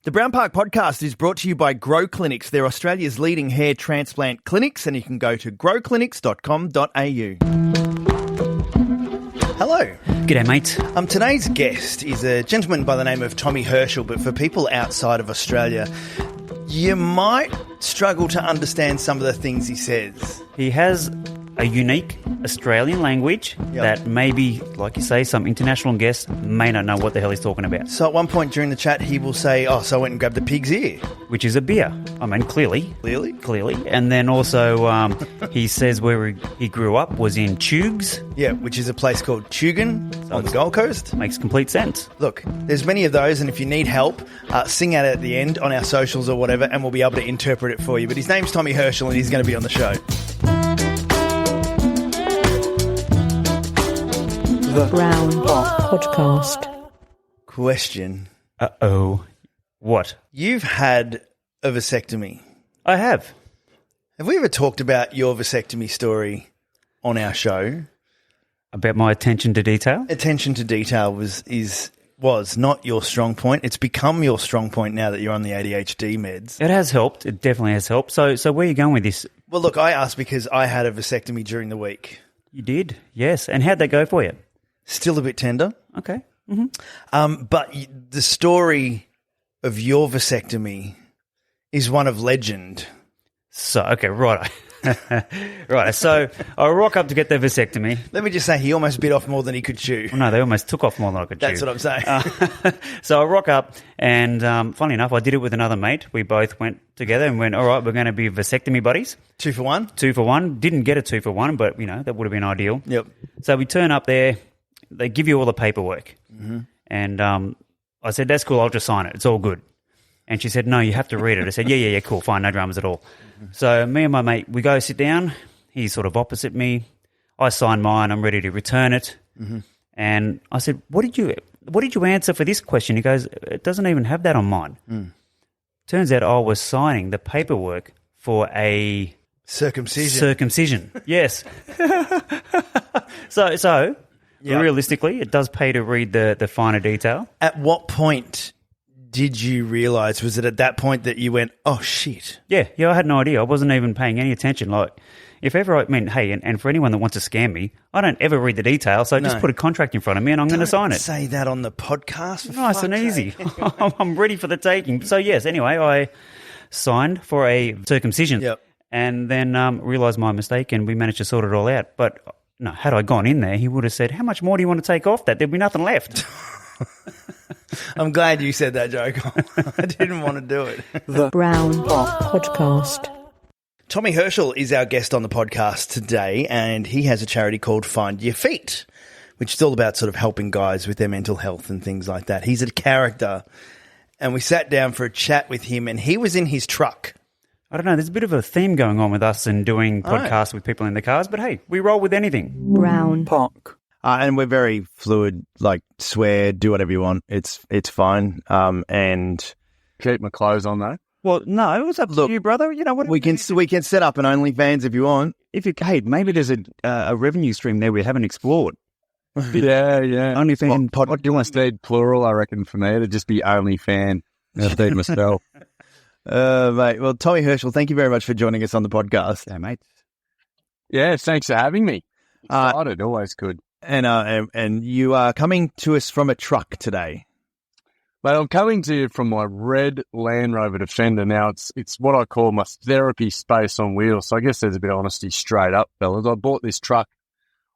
The Brown Park Podcast is brought to you by Grow Clinics. They're Australia's leading hair transplant clinics, and you can go to growclinics.com.au. Hello. G'day, mate. Today's guest is a gentleman by the name of Tommy Herschell, but for people outside of Australia, you might struggle to understand some of the things he says. He has a unique Australian language that maybe, like you say, some international guests may not know what the hell he's talking about. So at one point during the chat, he will say, so I went and grabbed a pig's ear. Which is a beer. I mean, clearly. Clearly. And then also he says where he grew up was in Tugs. Yeah, which is a place called Tugan on the Gold Coast. Makes complete sense. Look, there's many of those, and if you need help, sing out at the end on our socials or whatever, and we'll be able to interpret it for you. But his name's Tommy Herschell, and he's going to be on the show. The Brown Podcast. Question. Uh-oh. What? You've had a vasectomy. I have. Have we ever talked about your vasectomy story on our show? About my attention to detail? Attention to detail was not your strong point. It's become your strong point now that you're on the ADHD meds. It has helped. It definitely has helped. So where are you going with this? Well, look, I asked because I had a vasectomy during the week. You did? Yes. And how'd that go for you? Still a bit tender. Okay. Mm-hmm. But the story of your vasectomy is one of legend. So, okay, right. Right, so I rock up to get the vasectomy. Let me just say, he almost bit off more than he could chew. Well, no, they almost took off more than I could chew. That's what I'm saying. So I rock up, and funny enough, I did it with another mate. We both went together and went, all right, we're going to be vasectomy buddies. 2 for 1? 2 for 1. Didn't get a 2 for 1, but, that would have been ideal. Yep. So we turn up there. They give you all the paperwork. Mm-hmm. And I said, that's cool, I'll just sign it. It's all good. And she said, no, you have to read it. I said, yeah, cool, fine, no dramas at all. Mm-hmm. So me and my mate, we go sit down. He's sort of opposite me. I sign mine. I'm ready to return it. Mm-hmm. And I said, what did you answer for this question? He goes, it doesn't even have that on mine. Mm. Turns out I was signing the paperwork for a... Circumcision, yes. So realistically, it does pay to read the finer detail. At what point did you realise? Was it at that point that you went, oh, shit? Yeah, I had no idea. I wasn't even paying any attention. Like, if ever hey, and for anyone that wants to scam me, I don't ever read the details, so just put a contract in front of me and I'm going to sign it. Say that on the podcast. Nice and easy. I'm ready for the taking. So, yes, anyway, I signed for a circumcision and then realised my mistake and we managed to sort it all out. But... no, had I gone in there, he would have said, how much more do you want to take off that? There'd be nothing left. I'm glad you said that joke. I didn't want to do it. The Brown Podcast. Tommy Herschell is our guest on the podcast today, and he has a charity called Find Your Feet, which is all about sort of helping guys with their mental health and things like that. He's a character, and we sat down for a chat with him, and he was in his truck. I don't know, there's a bit of a theme going on with us and doing podcasts with people in the cars, but hey, we roll with anything. Brown Park. And we're very fluid, like swear, do whatever you want. It's fine. And keep my clothes on though. Well, no, what's up to you, brother? You know what? We can set up an OnlyFans if you want. Hey, maybe there's a revenue stream there we haven't explored. Yeah. OnlyFans. What do you want to say? Plural, I reckon, for me. It'd just be OnlyFan. I'll feed myself. Mate, well, Tommy Herschell, thank you very much for joining us on the podcast. Yeah, mate. Yeah, thanks for having me. Excited, always good. And you are coming to us from a truck today. Well, I'm coming to you from my red Land Rover Defender. Now, it's what I call my therapy space on wheels. So I guess there's a bit of honesty straight up, fellas. I bought this truck,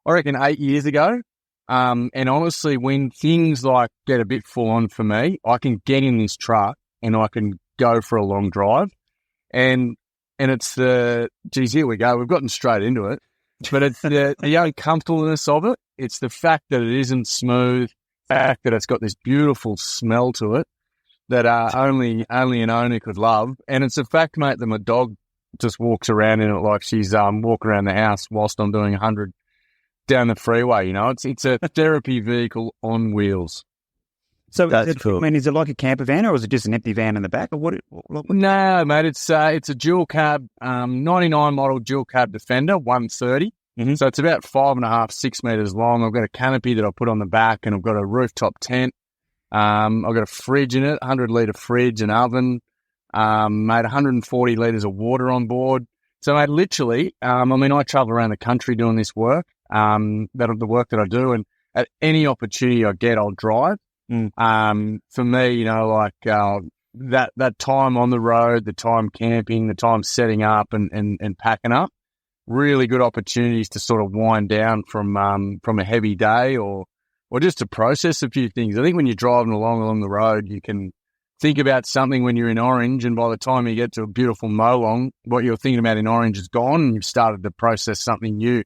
I reckon, 8 years ago. And honestly, when things like get a bit full on for me, I can get in this truck and I can go for a long drive, and it's geez, here we go. We've gotten straight into it, but it's the uncomfortableness of it. It's the fact that it isn't smooth, the fact that it's got this beautiful smell to it that only an owner could love, and it's the fact, mate, that my dog just walks around in it like she's walking around the house whilst I'm doing 100 down the freeway. It's a therapy vehicle on wheels. So cool. I mean, is it like a camper van, or is it just an empty van in the back, or what? No, mate, it's a dual cab, 99 model dual cab Defender, 130. Mm-hmm. So it's about 5.5, 6 meters long. I've got a canopy that I put on the back, and I've got a rooftop tent. I've got a fridge in it, 100-litre fridge, an oven, made 140 litres of water on board. So, mate, literally, I travel around the country doing this work, the work that I do, and at any opportunity I get, I'll drive. For me, that time on the road, the time camping, the time setting up and packing up, really good opportunities to sort of wind down from a heavy day or just to process a few things. I think when you're driving along the road, you can think about something when you're in Orange, and by the time you get to a beautiful Molong, what you're thinking about in Orange is gone, and you've started to process something new.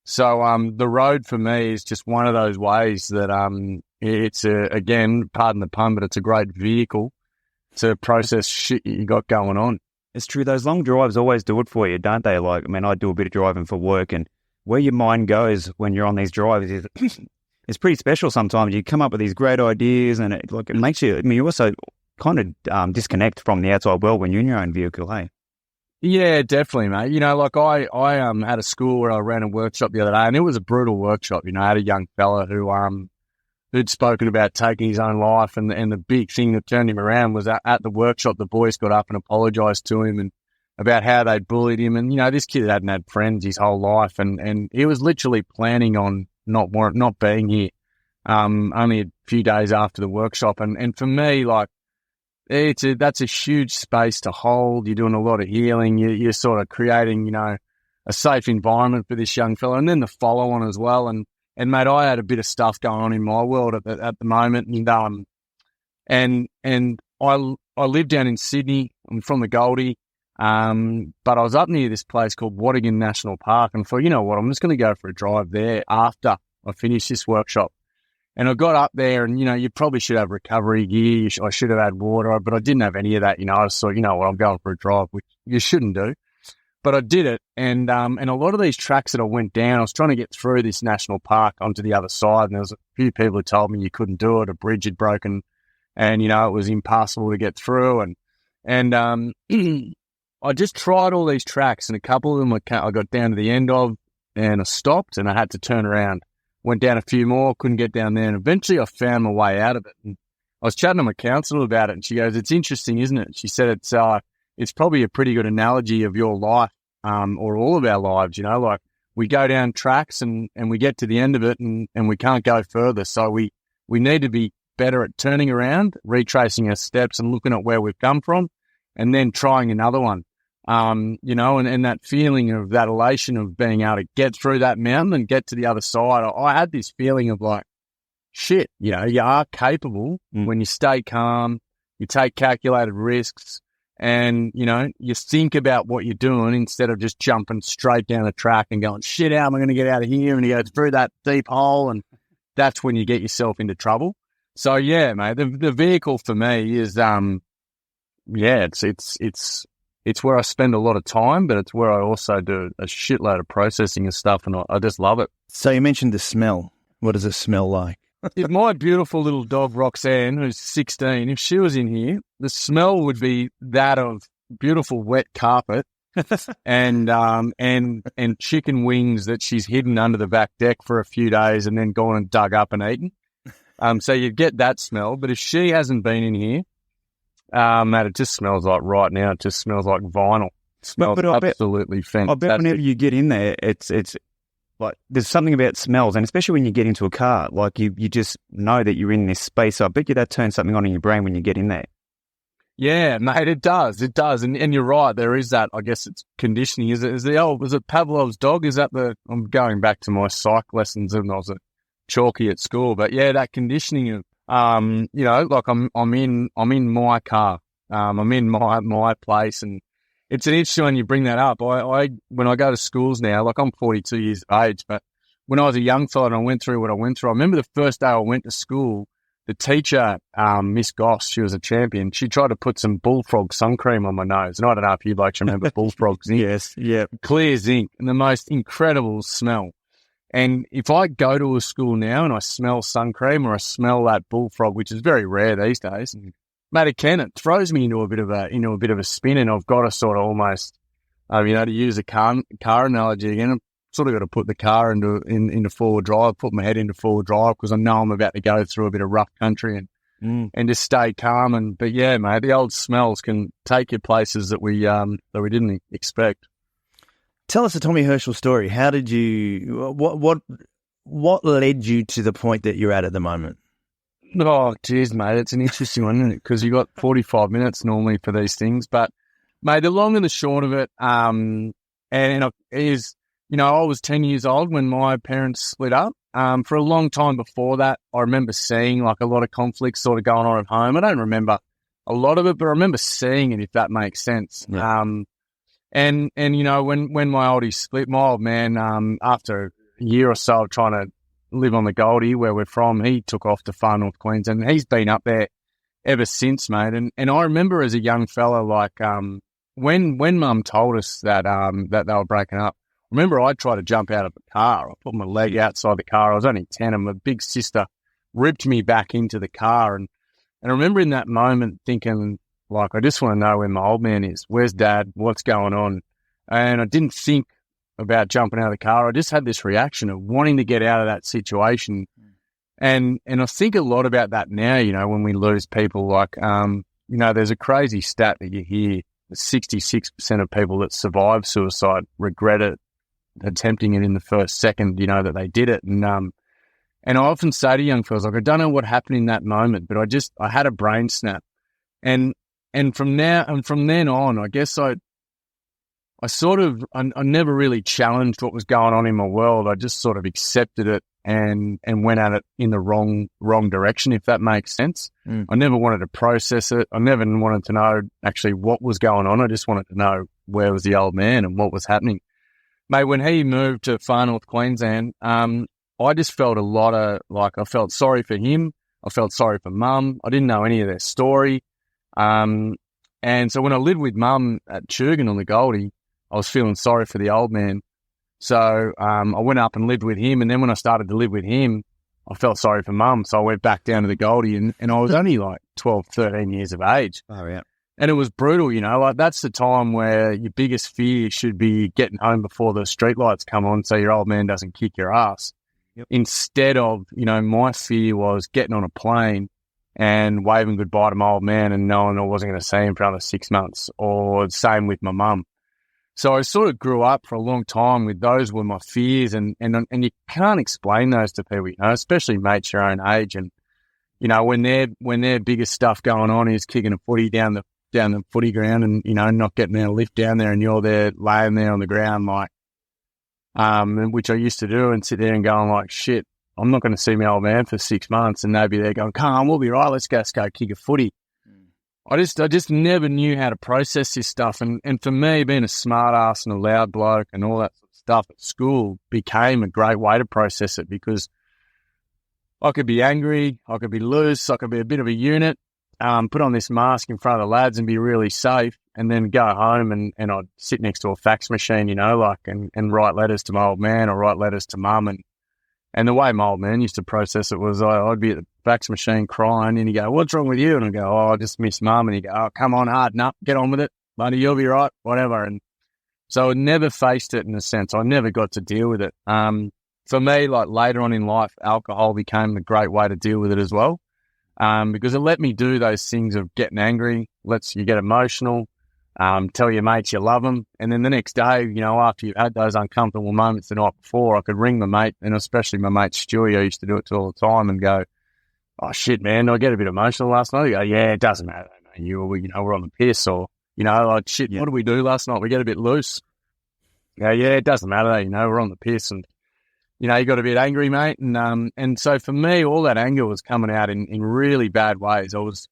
So the road for me is just one of those ways that it's again, pardon the pun, but it's a great vehicle to process shit you got going on. It's true. Those long drives always do it for you, don't they? I do a bit of driving for work, and where your mind goes when you're on these drives is it's pretty special sometimes. You come up with these great ideas, and it makes you, you also kind of disconnect from the outside world when you're in your own vehicle, hey? Yeah, definitely, mate. I had a school where I ran a workshop the other day, and it was a brutal workshop. I had a young fella who'd spoken about taking his own life, and the big thing that turned him around was at the workshop, the boys got up and apologised to him and about how they bullied him. And, this kid hadn't had friends his whole life, and he was literally planning on not being here only a few days after the workshop. And for me, that's a huge space to hold. You're doing a lot of healing. You're sort of creating, a safe environment for this young fella, and then the follow on as well. And mate, I had a bit of stuff going on in my world at the moment, and I live down in Sydney. I'm from the Goldie, but I was up near this place called Waddingon National Park, and I thought, you know what, I'm just going to go for a drive there after I finish this workshop. And I got up there, and you probably should have recovery gear. I should have had water, but I didn't have any of that. I just thought, I'm going for a drive, which you shouldn't do. But I did it, and a lot of these tracks that I went down, I was trying to get through this national park onto the other side, and there was a few people who told me you couldn't do it, a bridge had broken, and it was impossible to get through, and I just tried all these tracks, and a couple of them I got down to the end of, and I stopped, and I had to turn around, went down a few more, couldn't get down there, and eventually I found my way out of it. And I was chatting to my counsellor about it, and she goes, "It's interesting, isn't it?" She said, it's probably a pretty good analogy of your life, or all of our lives, we go down tracks and we get to the end of it and we can't go further. So we need to be better at turning around, retracing our steps and looking at where we've come from and then trying another one. And that feeling of that elation of being able to get through that mountain and get to the other side. I had this feeling of shit, you are capable when you stay calm, you take calculated risks, and, you think about what you're doing instead of just jumping straight down the track and going, shit, how am I going to get out of here? And you go through that deep hole, and that's when you get yourself into trouble. So, yeah, mate, the vehicle for me is, it's where I spend a lot of time, but it's where I also do a shitload of processing and stuff, and I just love it. So you mentioned the smell. What does it smell like? If my beautiful little dog Roxanne, who's 16, if she was in here, the smell would be that of beautiful wet carpet and chicken wings that she's hidden under the back deck for a few days and then gone and dug up and eaten. So you'd get that smell. But if she hasn't been in here, mate, it just smells like right now. It just smells like vinyl. It smells absolutely fantastic. I bet whenever you get in there, it's like there's something about smells, and especially when you get into a car, you just know that you're in this space. I bet you that turns something on in your brain when you get in there. Yeah, mate, it does. It does. And you're right. There is that, I guess it's conditioning. Was it Pavlov's dog? I'm going back to my psych lessons when I was a chalky at school. But yeah, that conditioning of, I'm in my car. I'm in my place, and it's an interesting when you bring that up. When I go to schools now, I'm 42 years of age, but when I was a young fella and I went through what I went through, I remember the first day I went to school, the teacher, Miss Goss, she was a champion. She tried to put some bullfrog sun cream on my nose. And I don't know if you'd like to remember bullfrog zinc. Yes, yeah. Clear zinc and the most incredible smell. And if I go to a school now and I smell sun cream or I smell that bullfrog, which is very rare these days, mate, it throws me into a bit of a spin, and I've got to sort of almost, to use a car analogy again, I've sort of got to put the car into forward drive, put my head into forward drive because I know I'm about to go through a bit of rough country, and and just stay calm. But yeah, mate, the old smells can take you places that we didn't expect. Tell us the Tommy Herschell story. How did you? What led you to the point that you're at the moment? Oh, geez, mate, it's an interesting one, isn't it? Because you got 45 minutes normally for these things. But, mate, the long and the short of it, is, I was 10 years old when my parents split up. For a long time before that, I remember seeing like a lot of conflicts sort of going on at home. I don't remember a lot of it, but I remember seeing it, if that makes sense. Yeah. When my oldie split, my old man, after a year or so of trying to live on the Goldie where we're from, he took off to far north Queensland, and he's been up there ever since, mate. And I remember as a young fella, like when Mum told us that they were breaking up, I remember I tried to jump out of the car. I put my leg outside the car. I was only 10, and my big sister ripped me back into the car. And I remember in that moment thinking, like, I just want to know where my old man is. Where's Dad? What's going on? And I didn't think about jumping out of the car. I just had this reaction of wanting to get out of that situation. And I think a lot about that now, when we lose people, like, there's a crazy stat that you hear that 66% of people that survive suicide regret it, attempting it in the first second, that they did it. And I often say to young fellas, like, I don't know what happened in that moment, but I had a brain snap. And from then on, I guess I never really challenged what was going on in my world. I just sort of accepted it and went at it in the wrong direction, if that makes sense. I never wanted to process it. I never wanted to know actually what was going on. I just wanted to know where was the old man and what was happening. Mate, when he moved to far north Queensland, I just felt I felt sorry for him. I felt sorry for Mum. I didn't know any of their story. And so when I lived with Mum at Churgan on the Goldie, I was feeling sorry for the old man. So I went up and lived with him. And then when I started to live with him, I felt sorry for Mum. So I went back down to the Goldie, and I was only like 12, 13 years of age. Oh, yeah. And it was brutal, like that's the time where your biggest fear should be getting home before the streetlights come on so your old man doesn't kick your ass. Yep. Instead of, my fear was getting on a plane and waving goodbye to my old man and knowing I wasn't going to see him for another 6 months, or the same with my mum. So I sort of grew up for a long time with those were my fears, and you can't explain those to people, especially mates your own age. And, when their biggest stuff going on is kicking a footy down the footy ground and, not getting a lift down there, and you're there laying there on the ground, like, which I used to do, and sit there and going like, shit, I'm not going to see my old man for 6 months, and they'd be there going, come on, we'll be right, let's go kick a footy. I just never knew how to process this stuff. And for me, being a smart ass and a loud bloke and all that sort of stuff at school became a great way to process it, because I could be angry, I could be loose, I could be a bit of a unit, put on this mask in front of the lads and be really safe, and then go home and I'd sit next to a fax machine, and write letters to my old man or write letters to Mum. And the way my old man used to process it was I'd be at the fax machine crying, and he'd go, what's wrong with you? And I'd go, I just miss Mum. And he'd go, oh, come on, harden up, get on with it, buddy, you'll be right, whatever. And so I never faced it in a sense. I never got to deal with it. For me, like later on in life, alcohol became a great way to deal with it as well, because it let me do those things of getting angry, lets you get emotional, tell your mates you love them. And then the next day, after you've had those uncomfortable moments the night before, I could ring my mate, and especially my mate Stewie, I used to do it to all the time, and go, oh shit, man, I get a bit emotional last night. He go, yeah, it doesn't matter, man. We're on the piss, or, like, shit, What did we do last night? We get a bit loose. Yeah, it doesn't matter, we're on the piss, and, you got a bit angry, mate. And so for me, all that anger was coming out in really bad ways. I was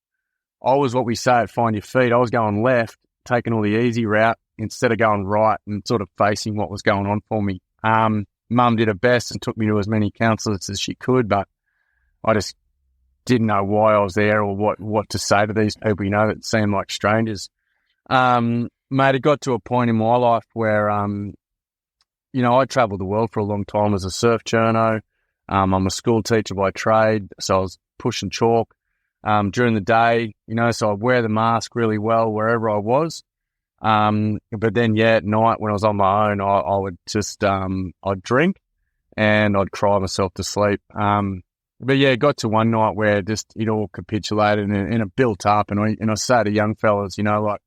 what we say at Find Your Feet. I was going left, taking all the easy route instead of going right and sort of facing what was going on for me. Mum did her best and took me to as many counsellors as she could, but I just didn't know why I was there or what to say to these people, that seemed like strangers. Mate, it got to a point in my life where, I travelled the world for a long time as a surf journo. I'm a school teacher by trade, so I was pushing chalk during the day, so I'd wear the mask really well wherever I was. But then, at night when I was on my own, I would just, I'd drink and I'd cry myself to sleep. But yeah, it got to one night where just it all capitulated and it built up. And I say to young fellas, you know, like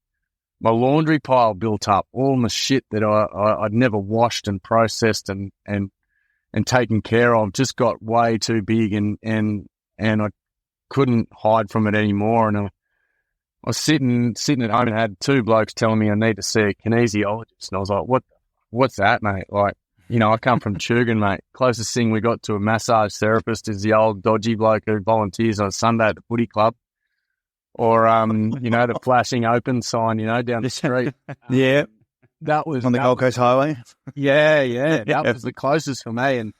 my laundry pile built up, all my shit that I'd never washed and processed and taken care of just got way too big and I couldn't hide from it anymore. And I was sitting at home and had two blokes telling me I need to see a kinesiologist. And I was like, what's that, mate? Like, you know, I come from Chugan, mate. Closest thing we got to a massage therapist is the old dodgy bloke who volunteers on a Sunday at the footy club. Or, you know, the flashing open sign, you know, down the street. Yeah. That was On the Gold Coast Highway? Yeah. That was the closest for me.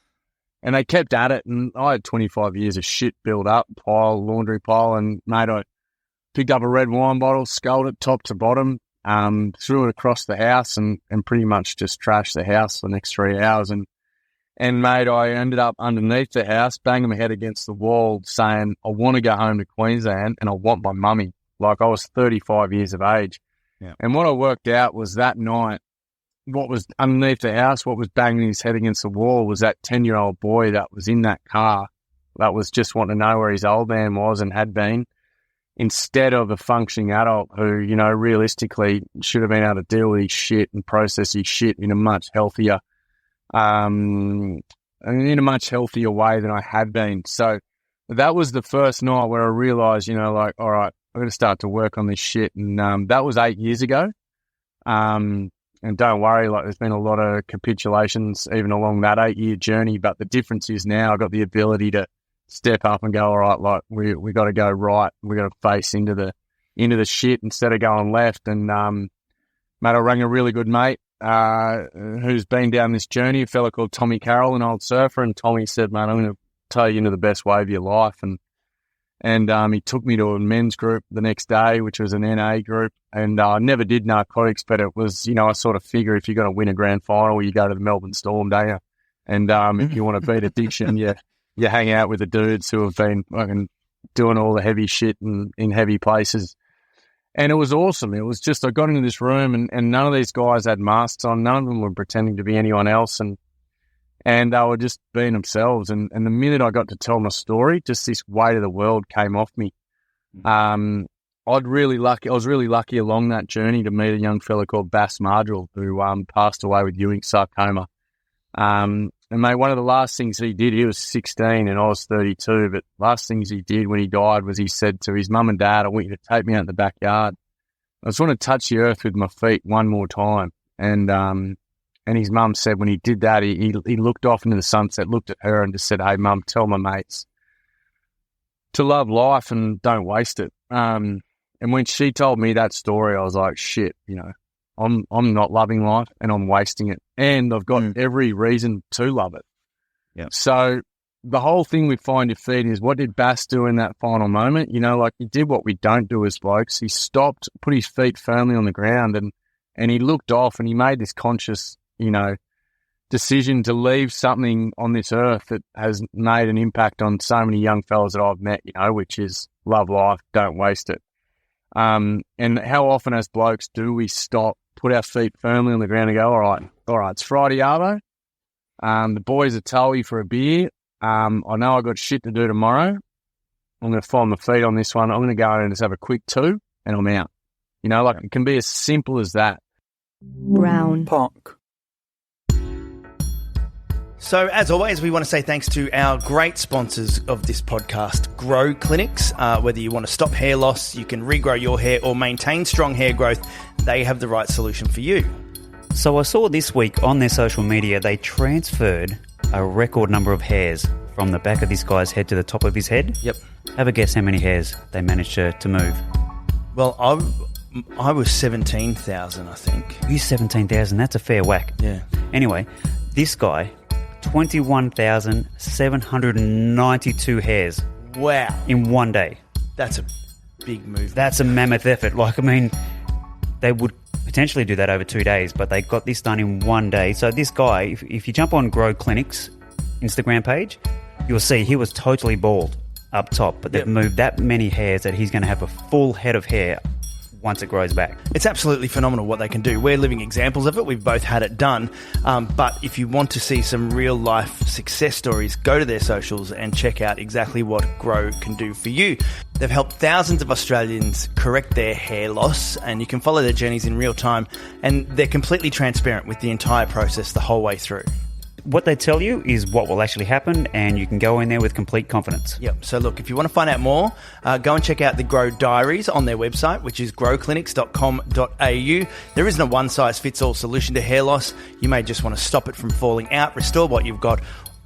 And they kept at it. And I had 25 years of shit built up, laundry pile. And, mate, I picked up a red wine bottle, sculled it top to bottom, threw it across the house and pretty much just trashed the house for the next 3 hours. And mate, I ended up underneath the house, banging my head against the wall saying, I want to go home to Queensland and I want my mummy. Like I was 35 years of age. Yeah. And what I worked out was that night, what was underneath the house, what was banging his head against the wall was that 10-year-old boy that was in that car that was just wanting to know where his old man was and had been, instead of a functioning adult who, you know, realistically should have been able to deal with his shit and process his shit in a much healthier way than I had been. So that was the first night where I realised, you know, like, all right, I'm going to start to work on this shit. And that was 8 years ago. And don't worry, like there's been a lot of capitulations even along that 8-year journey. But the difference is now I've got the ability to step up and go, all right, like we got to go right. We got to face into the shit instead of going left. And mate, I rang a really good mate who's been down this journey, a fella called Tommy Carroll, an old surfer, and Tommy said, mate, I'm going to take you into the best way of your life. And he took me to a men's group the next day, which was an NA group, and I never did narcotics, but it was, you know, I sort of figure if you're going to win a grand final, you go to the Melbourne Storm, don't you? And if you want to beat addiction, you hang out with the dudes who have been fucking doing all the heavy shit in heavy places. And it was awesome. It was just, I got into this room and none of these guys had masks on. None of them were pretending to be anyone else. And they were just being themselves. And the minute I got to tell my story, just this weight of the world came off me. I was really lucky along that journey to meet a young fella called Bass Margell who passed away with Ewing sarcoma. And mate, one of the last things he did, he was 16 and I was 32, but last things he did when he died was he said to his mum and dad, I want you to take me out in the backyard. I just want to touch the earth with my feet one more time. And his mum said when he did that, he looked off into the sunset, looked at her and just said, hey, mum, tell my mates to love life and don't waste it. And when she told me that story, I was like, shit, you know, I'm not loving life and I'm wasting it. And I've got every reason to love it. Yeah. So the whole thing with Find Your Feet is what did Bass do in that final moment? You know, like he did what we don't do as blokes. He stopped, put his feet firmly on the ground and he looked off and he made this conscious, you know, decision to leave something on this earth that has made an impact on so many young fellas that I've met, you know, which is love life, don't waste it. And how often as blokes do we stop, put our feet firmly on the ground and go, all right, it's Friday, Arvo. The boys are toey for a beer. I know I got shit to do tomorrow. I'm going to find my feet on this one. I'm going to go in and just have a quick two and I'm out. You know, like it can be as simple as that. Brown Park. So, as always, we want to say thanks to our great sponsors of this podcast, Grow Clinics. Whether you want to stop hair loss, you can regrow your hair or maintain strong hair growth, they have the right solution for you. So I saw this week on their social media, they transferred a record number of hairs from the back of this guy's head to the top of his head. Yep. Have a guess how many hairs they managed to move. Well, I was 17,000, I think. You 17,000, that's a fair whack. Yeah. Anyway, this guy, 21,792 hairs. Wow. In one day. That's a big move. That's a mammoth effort. Like, I mean, they would potentially do that over 2 days, but they got this done in one day. So this guy, if you jump on Grow Clinics Instagram page, you'll see he was totally bald up top, but they've moved that many hairs that he's going to have a full head of hair once it grows back. It's absolutely phenomenal what they can do. We're living examples of it. We've both had it done. But if you want to see some real life success stories, go to their socials and check out exactly what Grow can do for you. They've helped thousands of Australians correct their hair loss, and you can follow their journeys in real time. And they're completely transparent with the entire process the whole way through. What they tell you is what will actually happen, and you can go in there with complete confidence. Yep. So look, if you want to find out more, go and check out the Grow Diaries on their website, which is growclinics.com.au. There isn't a one-size-fits-all solution to hair loss. You may just want to stop it from falling out, restore what you've got,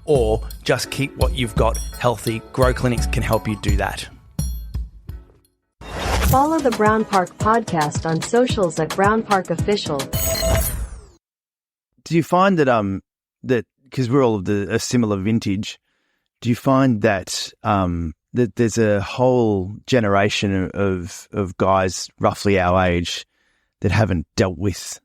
or just keep what you've got healthy. Grow Clinics can help you do that. Follow the Brown Park Podcast on socials at Brown Park Official. Do you find that that because we're all of a similar vintage, do you find that that there's a whole generation of guys roughly our age that haven't dealt with?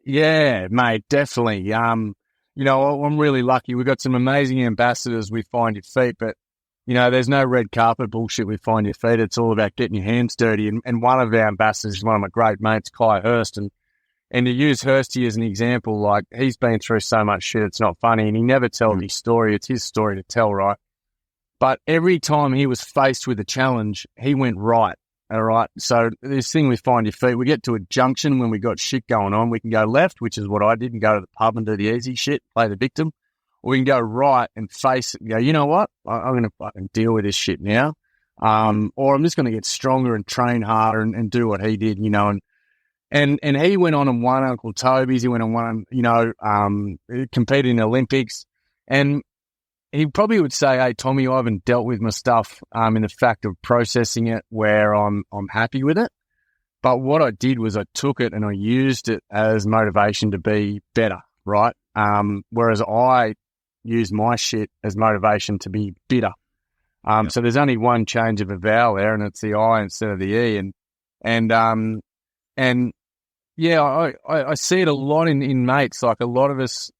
Yeah, mate, definitely. You know, I'm really lucky. We've got some amazing ambassadors with Find Your Feet, but, you know, there's no red carpet bullshit with Find Your Feet. It's all about getting your hands dirty. And one of our ambassadors is one of my great mates, Kai Hurst. And to use Hursty as an example, like, he's been through so much shit, it's not funny. And he never tells his story. It's his story to tell, right? But every time he was faced with a challenge, he went right. All right. So this thing with Find Your Feet, we get to a junction when we got shit going on. We can go left, which is what I did, and go to the pub and do the easy shit, play the victim. Or we can go right and face it and go, you know what? I'm going to fucking deal with this shit now. Or I'm just going to get stronger and train harder and do what he did, you know. And he went on and won Uncle Toby's. He went and won, you know, competed in the Olympics. And he probably would say, hey, Tommy, I haven't dealt with my stuff in the fact of processing it where I'm happy with it. But what I did was I took it and I used it as motivation to be better, right? Whereas I use my shit as motivation to be bitter. So there's only one change of a vowel there, and it's the I instead of the E. And yeah, I see it a lot in mates. Like, a lot of us,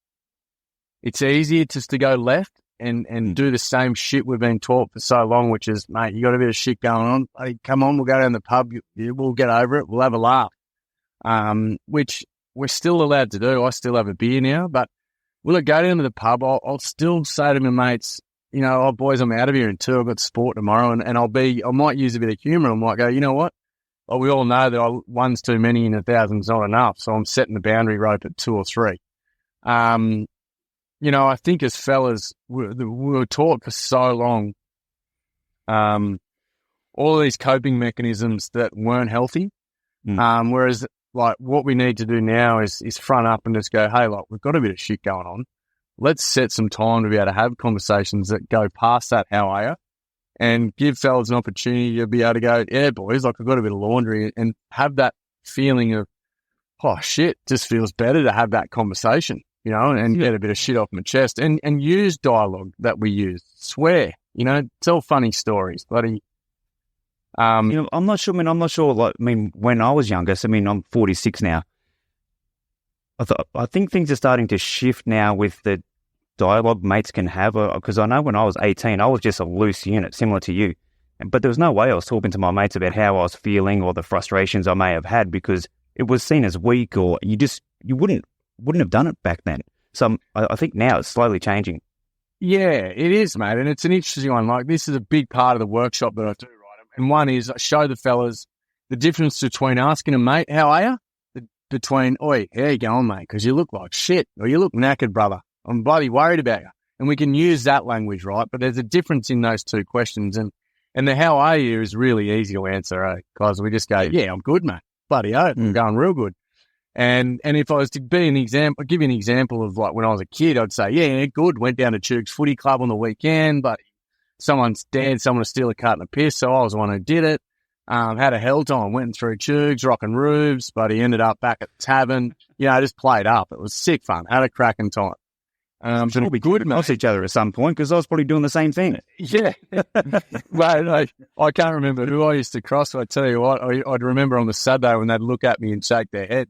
it's easier just to go left and do the same shit we've been taught for so long, which is, mate, you got a bit of shit going on. Hey, come on, we'll go down the pub. We'll get over it. We'll have a laugh. Which we're still allowed to do. I still have a beer now, but will it go down to the pub? I'll still say to my mates, you know, oh, boys, I'm out of here in 2. I've got sport tomorrow. And I might use a bit of humour. I might go, you know what? Well, we all know that one's too many and 1,000's not enough. So I'm setting the boundary rope at 2 or 3. You know, I think as fellas, we were taught for so long all of these coping mechanisms that weren't healthy. Whereas, like, what we need to do now is front up and just go, hey, like, we've got a bit of shit going on. Let's set some time to be able to have conversations that go past that, how are you? And give fellas an opportunity to be able to go, yeah, boys, like, I've got a bit of laundry, and have that feeling of, oh, shit, just feels better to have that conversation, you know, and get a bit of shit off my chest, and use dialogue that we use. Swear, you know, tell funny stories, bloody. You know, I'm not sure. Like, when I was younger, so I'm 46 now. I think things are starting to shift now with the dialogue mates can have, because I know when I was 18, I was just a loose unit, similar to you. But there was no way I was talking to my mates about how I was feeling or the frustrations I may have had, because it was seen as weak, or you wouldn't have done it back then. So I think now it's slowly changing. Yeah, it is, mate. And it's an interesting one. Like, this is a big part of the workshop that I do, right? And one is I show the fellas the difference between asking a mate, how are you? Between, oi, how you going, mate? Because you look like shit, or you look knackered, brother. I'm bloody worried about you. And we can use that language, right? But there's a difference in those two questions. And the how are you is really easy to answer, eh? Because we just go, yeah, I'm good, mate. Bloody oath, I'm going real good. And if I was to be an example, give you an example of, like, when I was a kid, I'd say, yeah, good. Went down to Chooks Footy Club on the weekend, but someone's dared someone to steal a carton of piss, so I was the one who did it. Had a hell time, went through Chooks, rocking roofs, but he ended up back at the tavern. You know, just played up. It was sick fun. Had a cracking time. So we'll be good, mate. Off each other at some point, because I was probably doing the same thing. Yeah. Well, I can't remember who I used to cross. I tell you what, I'd remember on the Saturday when they'd look at me and shake their head.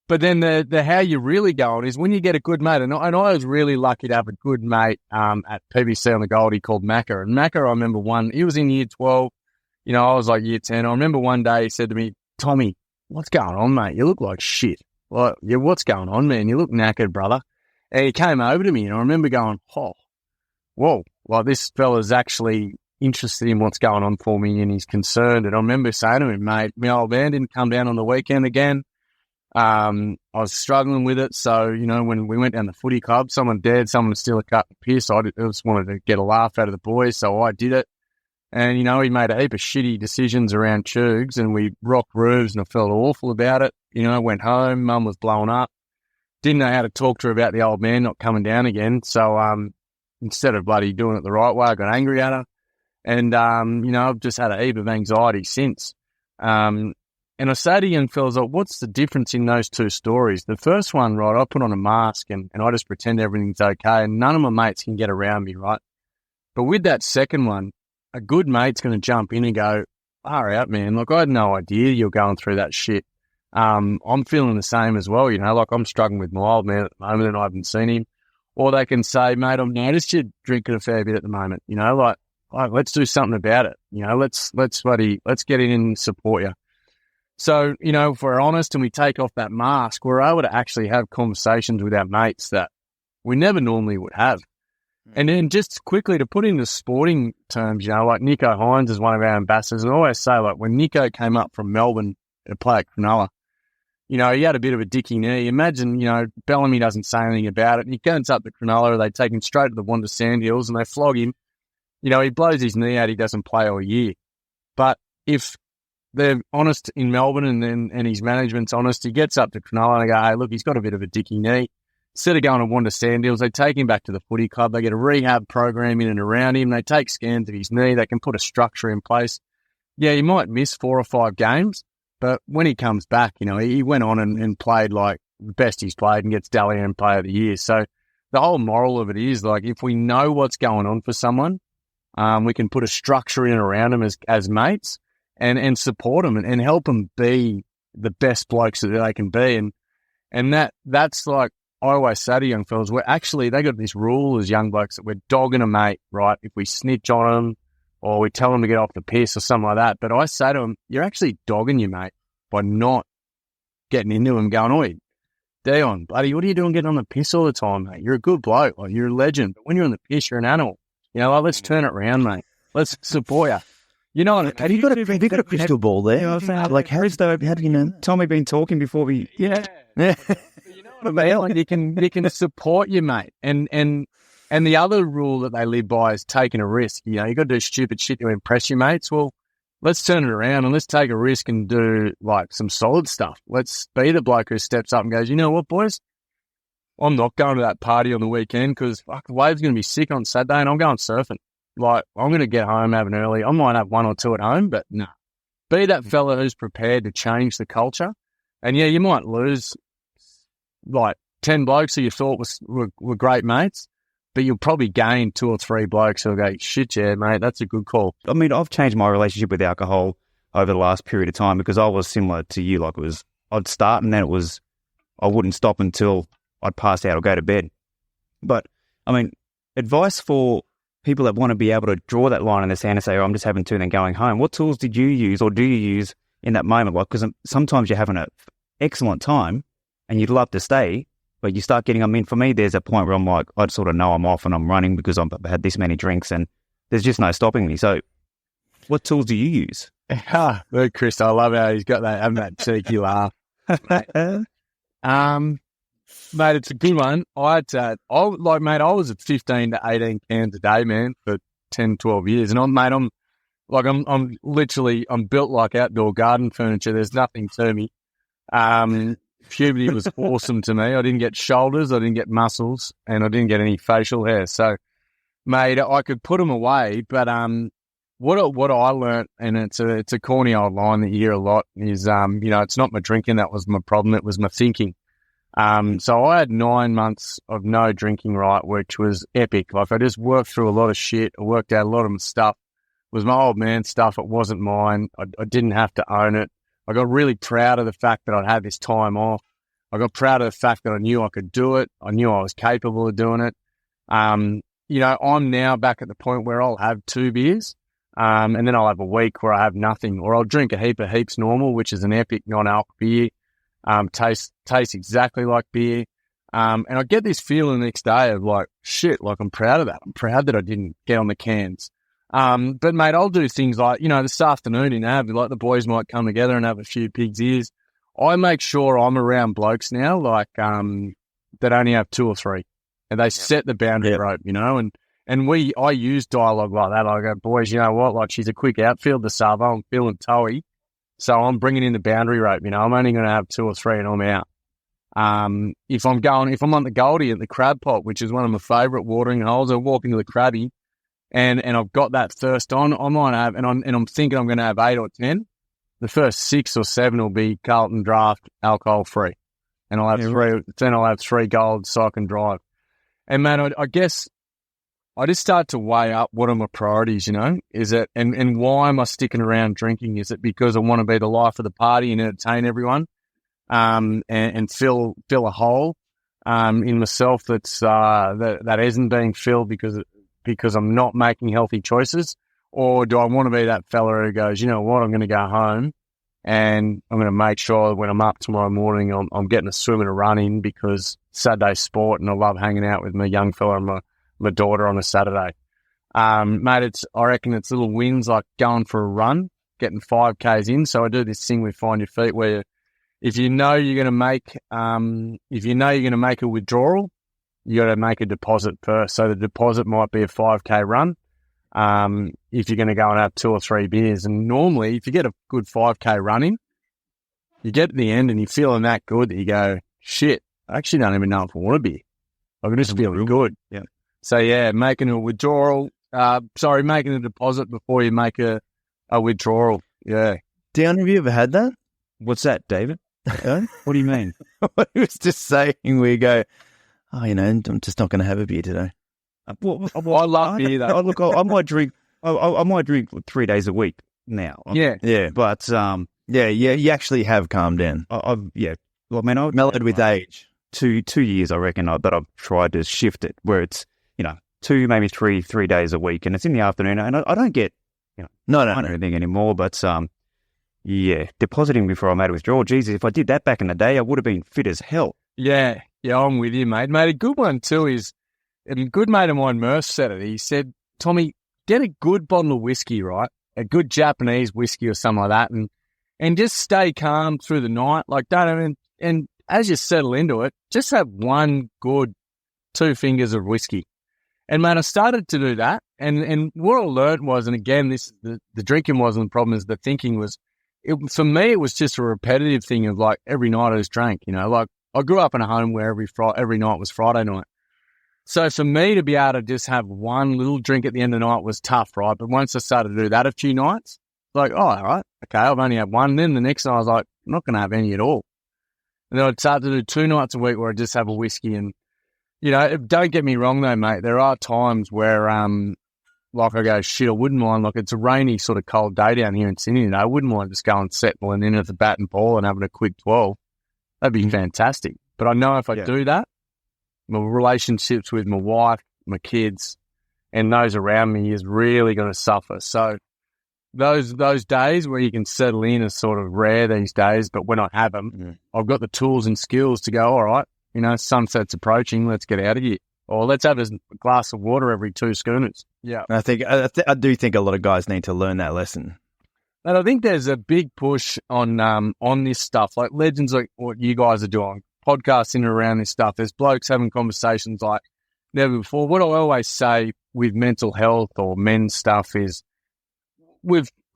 But then the how you really going is when you get a good mate. And I was really lucky to have a good mate at PBC on the Goldie called Macca. And Macca, I remember he was in year 12. You know, I was like year 10. I remember one day he said to me, Tommy, what's going on, mate? You look like shit. Like, yeah, what's going on, man? You look knackered, brother. And he came over to me, and I remember going, oh, whoa, like this fella's actually interested in what's going on for me, and he's concerned. And I remember saying to him, mate, my old man didn't come down on the weekend again. I was struggling with it. So, you know, when we went down the footy club, someone dared someone to steal a cut and piss. I just wanted to get a laugh out of the boys, so I did it. And, you know, he made a heap of shitty decisions around Chugs, and we rocked roofs, and I felt awful about it. You know, I went home, Mum was blowing up. Didn't know how to talk to her about the old man not coming down again. So instead of bloody doing it the right way, I got angry at her. And, you know, I've just had a heap of anxiety since. And I say to young fellas, like, what's the difference in those two stories? The first one, right, I put on a mask and I just pretend everything's okay, and none of my mates can get around me, right? But with that second one, a good mate's going to jump in and go, far out, man. Like, I had no idea you're going through that shit. I'm feeling the same as well, you know, like I'm struggling with my old man at the moment and I haven't seen him. Or they can say, mate, I've noticed you're drinking a fair bit at the moment, you know, like let's do something about it. You know, let's get in and support you. So, you know, if we're honest and we take off that mask, we're able to actually have conversations with our mates that we never normally would have. And then just quickly to put into sporting terms, you know, like Nico Hines is one of our ambassadors. And I always say, like, when Nico came up from Melbourne to play at Cronulla, you know, he had a bit of a dicky knee. Imagine, you know, Bellamy doesn't say anything about it. And he goes up to Cronulla, they take him straight to the Wanda Sandhills and they flog him. You know, he blows his knee out, he doesn't play all year. But if they're honest in Melbourne and his management's honest, he gets up to Cronulla and they go, hey, look, he's got a bit of a dicky knee. Instead of going to Wanda Sandhills, they take him back to the footy club. They get a rehab program in and around him. They take scans of his knee. They can put a structure in place. Yeah, he might miss 4 or 5 games, but when he comes back, you know, he went on and played like the best he's played and gets Dally M Player of the Year. So the whole moral of it is, like, if we know what's going on for someone, we can put a structure in and around them as mates and support them and help them be the best blokes that they can be. And that's like, I always say to young fellas, they got this rule as young blokes that we're dogging a mate, right? If we snitch on them or we tell them to get off the piss or something like that. But I say to them, you're actually dogging your mate by not getting into him, going, oi, Dion, buddy, what are you doing getting on the piss all the time, mate? You're a good bloke. Like, you're a legend. But when you're on the piss, you're an animal. You know, like, let's turn it around, mate. Let's support you. You know, Have you got a crystal ball there? Yeah, like, how do you know? Tommy been talking before we... Yeah. You know what I mean? Like, you can support your mate. And the other rule that they live by is taking a risk. You know, you got to do stupid shit to impress your mates. Well, let's turn it around and let's take a risk and do, like, some solid stuff. Let's be the bloke who steps up and goes, you know what, boys? I'm not going to that party on the weekend because the wave's going to be sick on Saturday and I'm going surfing. Like, I'm going to get home, have an early. I might have 1 or 2 at home, but no. Be that fella who's prepared to change the culture. And yeah, you might lose like 10 blokes who you thought were great mates, but you'll probably gain 2 or 3 blokes who'll go, shit, yeah, mate, that's a good call. I mean, I've changed my relationship with alcohol over the last period of time because I was similar to you. Like, I'd start and then I wouldn't stop until I'd pass out or go to bed. But, I mean, advice for people that want to be able to draw that line in the sand and say, oh, I'm just having 2 and then going home. What tools did you use or do you use in that moment? Like, because sometimes you're having an excellent time and you'd love to stay, but you start getting, I mean, for me, there's a point where I'm like, I sort of know I'm off and I'm running because I've had this many drinks and there's just no stopping me. So what tools do you use? Look, Chris, I love how he's got that cheeky laugh. Mate, it's a good one. I was at 15 to 18 cans a day, man, for 10, 12 years. And I'm built like outdoor garden furniture. There's nothing to me. Puberty was awesome to me. I didn't get shoulders, I didn't get muscles, and I didn't get any facial hair. So, mate, I could put them away, but what I learnt, and it's a corny old line that you hear a lot, is you know, it's not my drinking that was my problem, it was my thinking. So I had 9 months of no drinking, right, which was epic. Like, I just worked through a lot of shit. I worked out a lot of my stuff. It was my old man's stuff. It wasn't mine. I didn't have to own it. I got really proud of the fact that I'd had this time off. I got proud of the fact that I knew I could do it. I knew I was capable of doing it. You know, I'm now back at the point where I'll have 2 beers. And then I'll have a week where I have nothing, or I'll drink a heap of heaps normal, which is an epic non-alc beer. Tastes exactly like beer. And I get this feeling the next day of like, shit, like I'm proud of that. I'm proud that I didn't get on the cans. But mate, I'll do things like, this afternoon in Ab, like the boys might come together and have a few pig's ears. I make sure I'm around blokes now, like, that only have 2 or 3, and they set the boundary rope, and I use dialogue like that. I go, boys, you know what? Like, she's a quick outfield, the Savo. I'm feeling toey, so I'm bringing in the boundary rope. I'm only going to have 2 or 3, and I'm out. If I'm on the Goldie at the crab pot, which is one of my favourite watering holes, I walk into the crabby, and I've got that thirst on. I might have, and I'm thinking I'm going to have 8 or 10. The first 6 or 7 will be Carlton Draft alcohol free, and I'll have 3. Then I'll have 3 gold so I can drive. And man, I guess I just start to weigh up what are my priorities. Is it and why am I sticking around drinking? Is it because I want to be the life of the party and entertain everyone, and fill a hole in myself that isn't being filled because I'm not making healthy choices? Or do I want to be that fella who goes, you know what, I'm going to go home and I'm going to make sure when I'm up tomorrow morning, I'm getting a swim and a run in because Saturday sport, and I love hanging out with my young fella and my daughter on a Saturday. Mate, I reckon it's little wins like going for a run, getting 5Ks in. So I do this thing with Find Your Feet where if you're going to make a withdrawal, you got to make a deposit first. So the deposit might be a 5K run. If you're going to go and have 2 or 3 beers. And normally, if you get a good 5K run in, you get to the end and you're feeling that good that you go, shit, I actually don't even know if I want a beer. I'm just feeling good. Yeah. So, making a withdrawal, making a deposit before you make a withdrawal. Yeah. Dion, have you ever had that? What's that, David? What do you mean? I was just saying we go, I'm just not going to have a beer today. Well, I love beer, though. Look, I might drink. I might drink 3 days a week now. Yeah. But you actually have calmed down. I've Mellowed with age. 2 years, I reckon, that I've tried to shift it where it's 2, maybe 3 days a week, and it's in the afternoon, and I don't get no anything anymore. But depositing before I made a withdrawal. Jesus, if I did that back in the day, I would have been fit as hell. Yeah, I'm with you, mate. Mate, a good one too is. And a good mate of mine, Merce, said it. He said, Tommy, get a good bottle of whiskey, right? A good Japanese whiskey or something like that, and just stay calm through the night. Like, and as you settle into it, just have one good 2 fingers of whiskey. And, mate, I started to do that. And what I learned was, and again, the drinking wasn't the problem, is the thinking was, for me, it was just a repetitive thing of like every night I just drank, like I grew up in a home where every night was Friday night. So for me to be able to just have one little drink at the end of the night was tough, right? But once I started to do that a few nights, like, oh, all right, okay, I've only had one. And then the next night I was like, I'm not going to have any at all. And then I'd start to do 2 nights a week where I just have a whiskey. And, don't get me wrong though, mate. There are times where, like I go, shit, I wouldn't mind. Like it's a rainy sort of cold day down here in Sydney. I wouldn't mind just going settling in at the bat and ball and having a quick 12. That'd be fantastic. But I know if I do that, my relationships with my wife, my kids, and those around me is really going to suffer. So those days where you can settle in are sort of rare these days, but when I have them, I've got the tools and skills to go, all right, sunset's approaching, let's get out of here. Or let's have a glass of water every 2 schooners. Yeah. I do think a lot of guys need to learn that lesson. And I think there's a big push on this stuff, like legends like what you guys are doing. Podcasts in and around this stuff. There's blokes having conversations like never before. What I always say with mental health or men's stuff is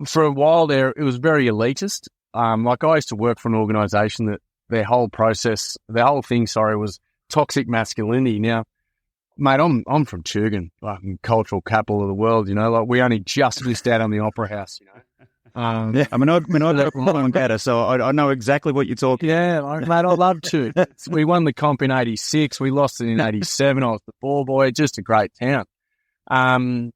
for a while there, it was very elitist. Like I used to work for an organisation that their whole thing, was toxic masculinity. Now, mate, I'm from Tugun, like cultural capital of the world, like we only just missed out on the Opera House, I grew up in Parramatta, so I know exactly what you're talking. Yeah, mate, I love to. We won the comp in '86. We lost it in '87. I was the ball boy. Just a great town. I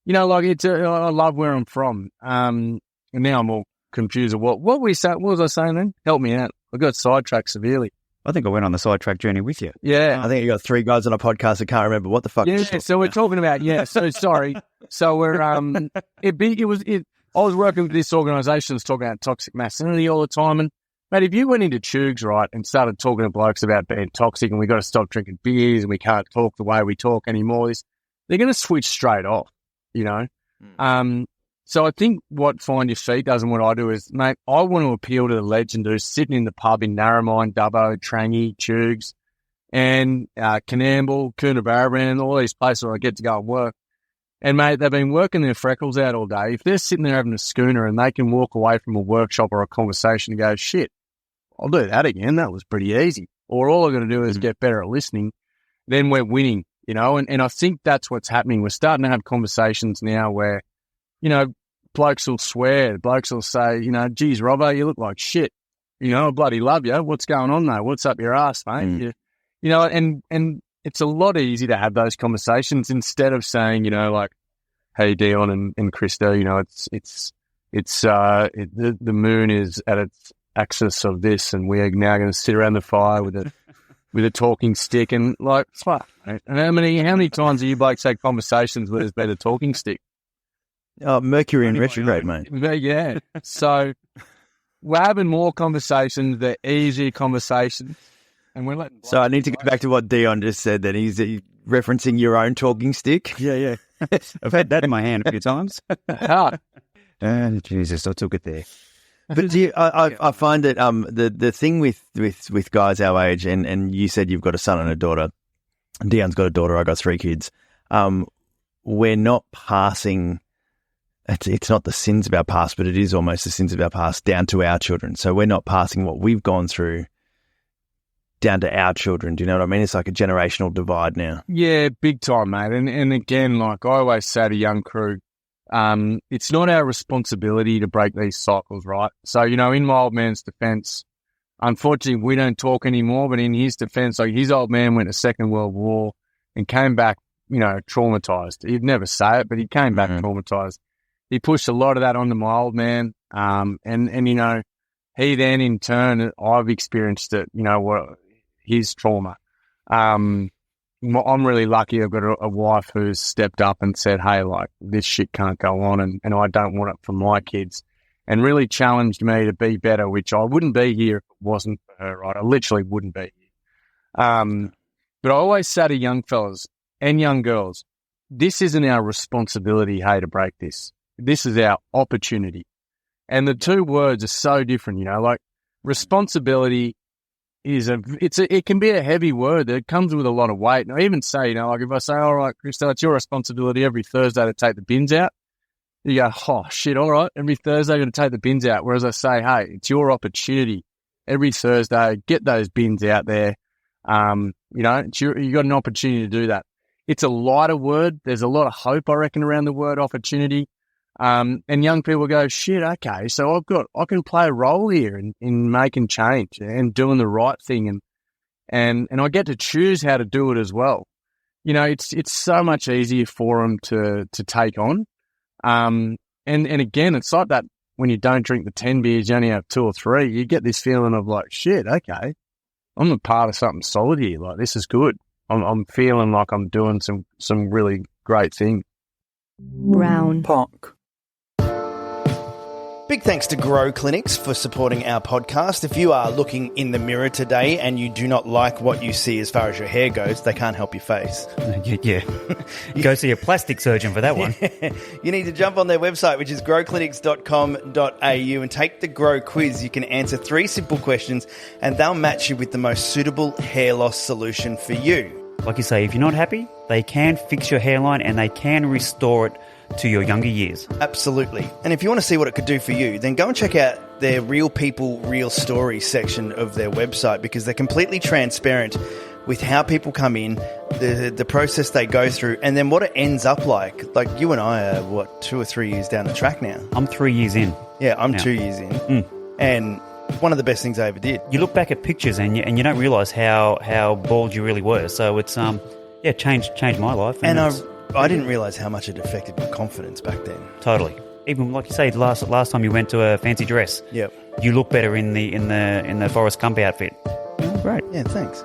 love where I'm from. And now I'm all confused. What was I saying then? Help me out. I got sidetracked severely. I think I went on the sidetrack journey with you. Yeah. I think you got 3 guys on a podcast that can't remember what the fuck. Yeah, so we're talking about, so sorry. So we're, I was working with this organisation that's talking about toxic masculinity all the time. And, mate, if you went into Chugs, right, and started talking to blokes about being toxic and we got to stop drinking beers and we can't talk the way we talk anymore, they're going to switch straight off, you know? So I think what Find Your Feet does and what I do is, mate, I want to appeal to the legend who's sitting in the pub in Narromine, Dubbo, Trangie, Chugs, and Canamble, Coonabarabran, and all these places where I get to go and work. And, mate, they've been working their freckles out all day. If they're sitting there having a schooner and they can walk away from a workshop or a conversation and go, shit, I'll do that again. That was pretty easy. Or all I've got to do is get better at listening, then we're winning, you know. And I think that's what's happening. We're starting to have conversations now where, you know, blokes will swear. Blokes will say, you know, geez, Robbo, you look like shit. You know, I bloody love you. What's going on, though? What's up your ass, mate? You know, and it's a lot easier to have those conversations instead of saying, you know, like, hey, Dion and Krista, you know, the moon is at its axis of this and we're now going to sit around the fire with a talking stick and, like, fuck, mate. And how many times have you blokes had conversations where there's been a talking stick? Oh, Mercury in retrograde, mate. Yeah. So we're having more conversations. They're easier conversations. And we're letting. So I need to go back to what Dion just said. Then he's referencing your own talking stick. Yeah. I've had that in my hand a few times. Jesus, I took it there. But I find that the thing with guys our age, and you said you've got a son and a daughter. Dion's got a daughter. I got 3 kids. We're not passing. It's not the sins of our past, but it is almost the sins of our past down to our children. So we're not passing what we've gone through down to our children. Do you know what I mean? It's like a generational divide now. Yeah, big time, mate. And again, like I always say to young crew, it's not our responsibility to break these cycles, right? So, you know, in my old man's defense, unfortunately, we don't talk anymore, but in his defense, like his old man went to Second World War and came back, you know, traumatized. He'd never say it, but he came back traumatized. He pushed a lot of that onto my old man. And, you know, he then in turn, I've experienced it, you know, what his trauma. I'm really lucky I've got a wife who's stepped up and said, hey, like, this shit can't go on and I don't want it for my kids, and really challenged me to be better, which I wouldn't be here if it wasn't for her, right? I literally wouldn't be here. But I always say to young fellas and young girls, this isn't our responsibility, hey, to break this. This is our opportunity. And the two words are so different, you know, like responsibility it can be a heavy word that comes with a lot of weight. And I even say, you know, like if I say, all right, Krista, it's your responsibility every Thursday to take the bins out. You go, oh shit, all right, every Thursday I'm going to take the bins out. Whereas I say, hey, it's your opportunity every Thursday, get those bins out there. You know, you got an opportunity to do that. It's a lighter word. There's a lot of hope, I reckon, around the word opportunity. And young people go, shit, okay, so I can play a role here in making change and doing the right thing. And I get to choose how to do it as well. You know, it's so much easier for them to take on. And again, it's like that when you don't drink the 10 beers, you only have 2 or 3, you get this feeling of like, shit, okay, I'm a part of something solid here. Like, this is good. I'm feeling like I'm doing some really great things. Brown Park. Big thanks to Grow Clinics for supporting our podcast. If you are looking in the mirror today and you do not like what you see as far as your hair goes, they can't help your face. Yeah. Go see a plastic surgeon for that one. You need to jump on their website, which is growclinics.com.au, and take the Grow quiz. You can answer 3 simple questions and they'll match you with the most suitable hair loss solution for you. Like you say, if you're not happy, they can fix your hairline and they can restore it to your younger years. Absolutely. And if you want to see what it could do for you, then go and check out their Real People, Real Stories section of their website, because they're completely transparent with how people come in, the process they go through, and then what it ends up like. Like you and I are, 2 or 3 years down the track now? I'm 3 years in. Yeah, I'm 2 years in. And one of the best things I ever did. You look back at pictures and you don't realise how bald you really were. So it's changed my life. And I didn't realise how much it affected my confidence back then. Totally. Even like you say, last time you went to a fancy dress. Yep. You look better in the Forrest Gump outfit. great. Yeah, thanks.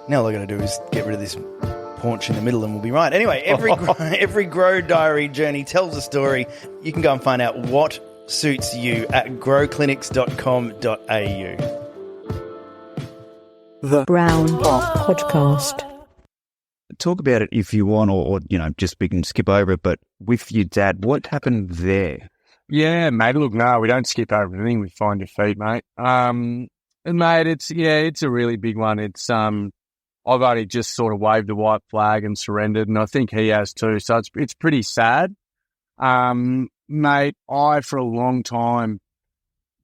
Now all I got to do is get rid of this paunch in the middle and we'll be right. Anyway, every Grow Diary journey tells a story. You can go and find out what suits you at growclinics.com.au. The Brown Podcast. Talk about it if you want, or just we can skip over it. But with your dad, what happened there? Yeah, mate. Look, no, we don't skip over anything. We find your feet, mate. And mate, it's a really big one. It's I've only just sort of waved the white flag and surrendered, and I think he has too. So it's pretty sad. Mate, I for a long time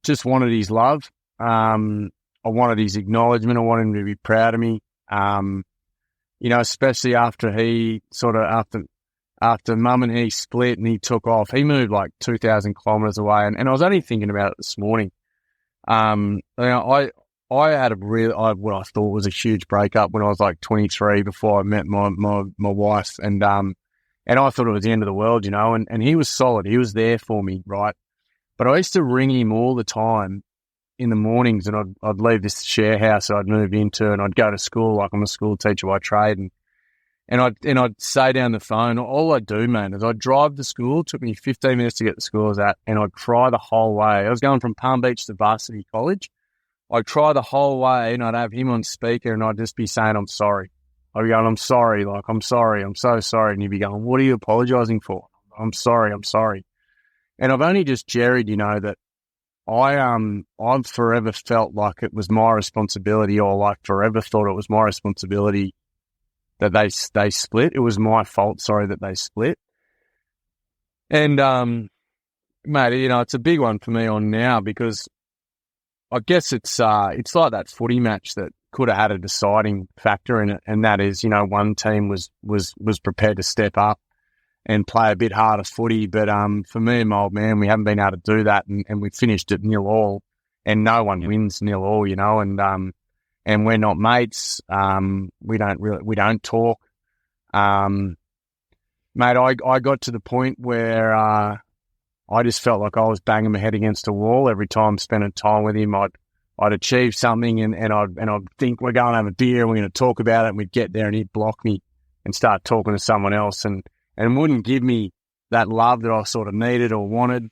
just wanted his love. I wanted his acknowledgement. I wanted him to be proud of me. Especially after he after Mum and he split and he took off. He moved like 2,000 kilometres away, and I was only thinking about it this morning. I had what I thought was a huge breakup when I was like 23 before I met my wife, and I thought it was the end of the world, and he was solid. He was there for me, right? But I used to ring him all the time in the mornings, and I'd leave this share house that I'd moved into, and I'd go to school, like I'm a school teacher by trade, and I'd say down the phone. All I'd do, man, is I'd drive to school. It took me 15 minutes to get to school, and I'd cry the whole way. I was going from Palm Beach to Varsity College. I'd cry the whole way, and I'd have him on speaker, and I'd just be saying, I'm sorry. I'd be going, I'm sorry, like, I'm sorry, I'm so sorry. And he'd be going, what are you apologising for? I'm sorry. And I've only just jerried, that I've forever felt like it was my responsibility, or like forever thought it was my responsibility that they split. It was my fault, that they split. And, mate, it's a big one for me on now, because I guess it's like that footy match that could have had a deciding factor in it, and that is, one team was prepared to step up and play a bit harder footy. But for me and my old man, we haven't been able to do that, and we finished at 0-0, and no one wins 0-0, and we're not mates. We don't talk. Mate, I got to the point where I just felt like I was banging my head against a wall every time spending time with him. I'd achieve something, and I'd think we're going to have a beer and we're going to talk about it, and we'd get there and he'd block me and start talking to someone else, and wouldn't give me that love that I sort of needed or wanted.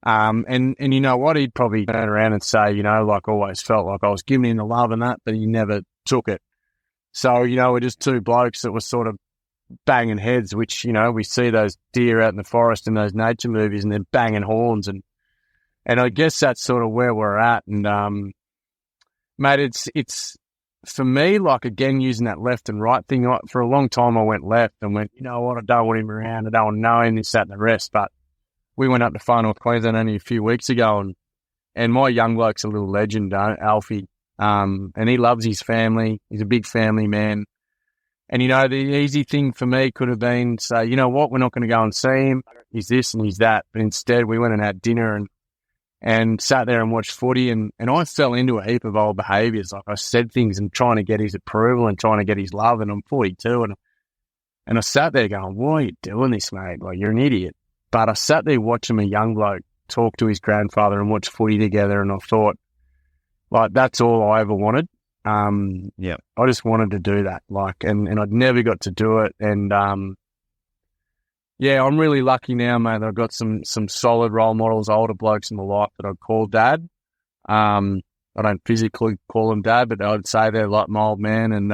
And you know what? He'd probably turn around and say, like, always felt like I was giving him the love and that, but he never took it. So, we're just two blokes that were sort of banging heads, which, we see those deer out in the forest in those nature movies, and they're banging horns, and I guess that's sort of where we're at. And, mate, it's for me, like, again, using that left and right thing, for a long time I went left and went, you know what, I don't want him around, I don't want to know him, this, that, and the rest. But we went up to Far North Queensland only a few weeks ago, and my young bloke's a little legend, Alfie, and he loves his family. He's a big family man. And, the easy thing for me could have been say, you know what, we're not going to go and see him. He's this and he's that. But instead we went and had dinner and sat there and watched footy. And I fell into a heap of old behaviours. Like, I said things and trying to get his approval and trying to get his love. And I'm 42. And I sat there going, why are you doing this, mate? Like, you're an idiot. But I sat there watching a young bloke talk to his grandfather and watch footy together. And I thought, like, that's all I ever wanted. Yeah, I just wanted to do that, like, and I'd never got to do it. And, yeah, I'm really lucky now, mate, that I've got some solid role models, older blokes in my life that I'd call dad. I don't physically call them dad, but I'd say they're like my old man. And